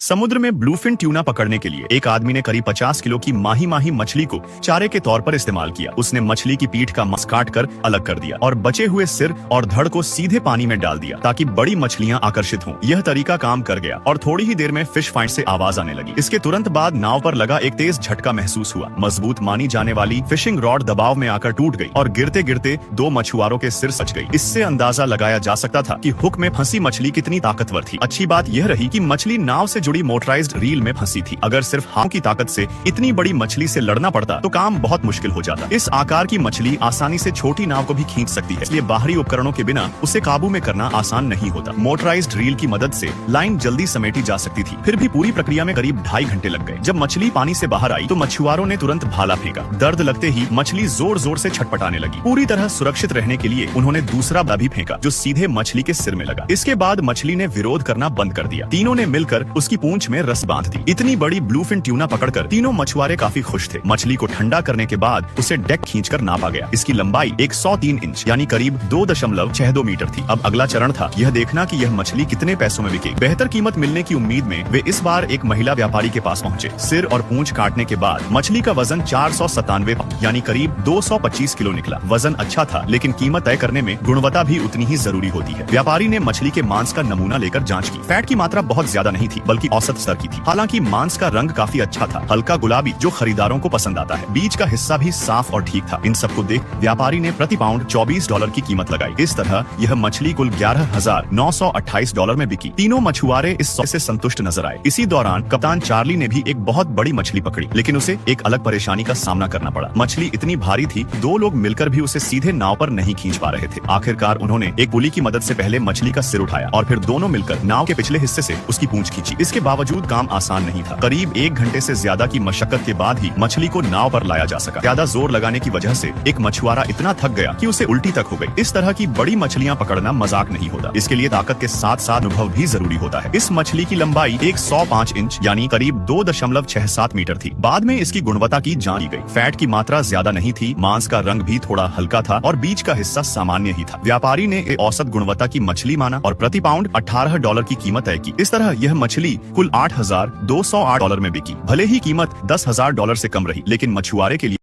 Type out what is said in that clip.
समुद्र में bluefin tuna पकड़ने के लिए एक आदमी ने करीब 50 किलो की माही माही मछली को चारे के तौर पर इस्तेमाल किया। उसने मछली की पीठ का मांस काट कर अलग कर दिया और बचे हुए सिर और धड़ को सीधे पानी में डाल दिया ताकि बड़ी मछलियां आकर्षित हों। यह तरीका काम कर गया और थोड़ी ही देर में फिश फाइट से आवाज आने लगी। इसके तुरंत बाद नाव पर लगा एक तेज झटका महसूस हुआ। मजबूत मानी जाने वाली फिशिंग रॉड दबाव में आकर टूट गई और गिरते गिरते दो मछुआरों के सिर सच गई। इससे अंदाजा लगाया जा सकता था कि हुक में फंसी मछली कितनी ताकतवर थी। अच्छी बात यह रही कि मछली नाव से जुड़ी मोटराइज्ड रील में फंसी थी। अगर सिर्फ हाथ की ताकत से इतनी बड़ी मछली से लड़ना पड़ता तो काम बहुत मुश्किल हो जाता। इस आकार की मछली आसानी से छोटी नाव को भी खींच सकती है, इसलिए बाहरी उपकरणों के बिना उसे काबू में करना आसान नहीं होता। मोटराइज्ड रील की मदद से लाइन जल्दी समेटी जा सकती थी। फिर भी पूरी प्रक्रिया में करीब 2.5 घंटे लग गए। जब मछली पानी से बाहर आई तो मछुआरों ने तुरंत भाला फेंका। दर्द लगते ही मछली जोर जोर से छटपटाने लगी। पूरी तरह सुरक्षित रहने के लिए उन्होंने दूसरा भाला भी फेंका जो सीधे मछली के सिर में लगा। इसके बाद मछली ने विरोध करना बंद कर दिया। तीनों ने मिलकर उसकी पूंछ में रस्सी बांध दी। इतनी बड़ी ब्लूफिन ट्यूना पकड़कर तीनों मछुआरे काफी खुश थे। मछली को ठंडा करने के बाद उसे डेक खींचकर नापा गया। इसकी लंबाई 103 इंच यानी करीब 2.62 मीटर थी। अब अगला चरण था यह देखना कि यह मछली कितने पैसों में बिके। बेहतर कीमत मिलने की उम्मीद में वे इस बार एक महिला व्यापारी के पास पहुंचे। सिर और पूंछ काटने के बाद मछली का वजन 497 यानी करीब 225 किलो निकला। वजन अच्छा था, लेकिन कीमत तय करने में गुणवत्ता भी उतनी ही जरूरी होती है। व्यापारी ने मछली के मांस का नमूना लेकर जांच की। फैट की मात्रा बहुत ज्यादा नहीं थी, बल्कि औसत स्तर की थी। हालांकि मांस का रंग काफी अच्छा था, हल्का गुलाबी, जो खरीदारों को पसंद आता है। बीच का हिस्सा भी साफ और ठीक था। इन सबको देख व्यापारी ने प्रति पाउंड $24 की कीमत लगाई। इस तरह यह मछली कुल $11,928 में बिकी। तीनों मछुआरे इस सौदे से संतुष्ट नजर आए। इसी दौरान कप्तान चार्ली ने भी एक बहुत बड़ी मछली पकड़ी, लेकिन उसे एक अलग परेशानी का सामना करना पड़ा। मछली इतनी भारी थी, दो लोग मिलकर भी उसे सीधे नाव पर नहीं खींच पा रहे थे। आखिरकार उन्होंने एक पुली की मदद से पहले मछली का सिर उठाया और फिर दोनों मिलकर नाव के पिछले हिस्से से उसकी पूंछ खींची। इसके बावजूद काम आसान नहीं था। करीब 1 घंटे से ज्यादा की मशक्कत के बाद ही मछली को नाव पर लाया जा सका। ज्यादा जोर लगाने की वजह से एक मछुआरा इतना थक गया कि उसे उल्टी तक हो गई। इस तरह की बड़ी मछलियां पकड़ना मजाक नहीं होता। इसके लिए ताकत के साथ साथ अनुभव भी जरूरी होता है। इस मछली की लंबाई 105 इंच यानी करीब 2.67 मीटर थी। बाद में इसकी गुणवत्ता की जांच की गई। फैट की मात्रा ज्यादा नहीं थी, मांस का रंग भी थोड़ा हल्का था और बीच का हिस्सा सामान्य ही था। व्यापारी ने एक औसत गुणवत्ता की मछली माना और प्रति पाउंड $18 की कीमत तय की। इस तरह यह मछली कुल $8,208 में बिकी। भले ही कीमत $10,000 से कम रही, लेकिन मछुआरे के लिए